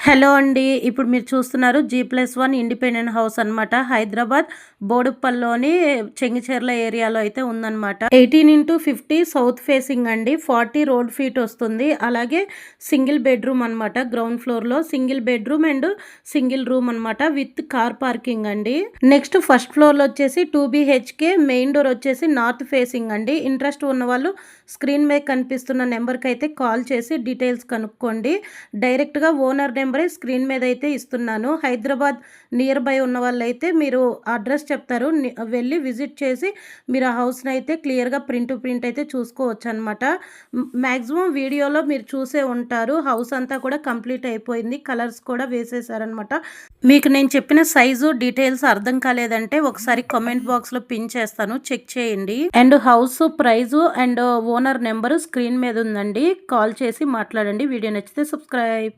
Hello అండి. ఇప్పుడు మీరు చూస్తున్నారు G+1 ఇండిపెండెంట్ హౌస్ అనమాట. హైదరాబాద్ బోడుప్పల్‌లోని చెంగిచెర్ల ఏరియాలో అయితే ఉందనమాట. 18x50 సౌత్ ఫేసింగ్ అండి. 40 రోడ్ ఫీట్ వస్తుంది. అలాగే సింగిల్ బెడ్రూమ్ అనమాట. గ్రౌండ్ ఫ్లోర్‌లో single bedroom and single room అనమాట. విత్ కార్ పార్కింగ్ అండి. నెక్స్ట్ ఫస్ట్ ఫ్లోర్‌లో వచ్చేసి 2 BHK, మెయిన్ డోర్ వచ్చేసి నార్త్ ఫేసింగ్ అండి. ఇంట్రెస్ట్ ఉన్నవాళ్ళు స్క్రీన్ మీద కనిపిస్తున్న నెంబర్కి అయితే కాల్ చేసి డీటెయిల్స్ కనుక్కోండి. డైరెక్ట్‌గా ఓనర్ నెంబరే స్క్రీన్ మీద అయితే ఇస్తున్నాను. హైదరాబాద్ నియర్ బై ఉన్న వాళ్ళైతే మీరు అడ్రస్ చెప్తారు. వెళ్ళి విజిట్ చేసి మీరు ఆ హౌస్‌ని అయితే క్లియర్‌గా ప్రింట్ టు ప్రింట్ అయితే చూసుకోవచ్చు అనమాట. మ్యాక్సిమం వీడియోలో మీరు చూసే ఉంటారు. హౌస్ అంతా కూడా కంప్లీట్ అయిపోయింది. కలర్స్ కూడా వేసేసారనమాట. మీకు నేను చెప్పిన సైజు డీటెయిల్స్ అర్థం కాలేదంటే ఒకసారి కామెంట్ బాక్స్‌లో పిన్ చేస్తాను. చెక్ చేయండి. And house price and owner number screen మీద ఉందండి. కాల్ చేసి మాట్లాడండి. వీడియో నచ్చితే సబ్స్క్రైబ్.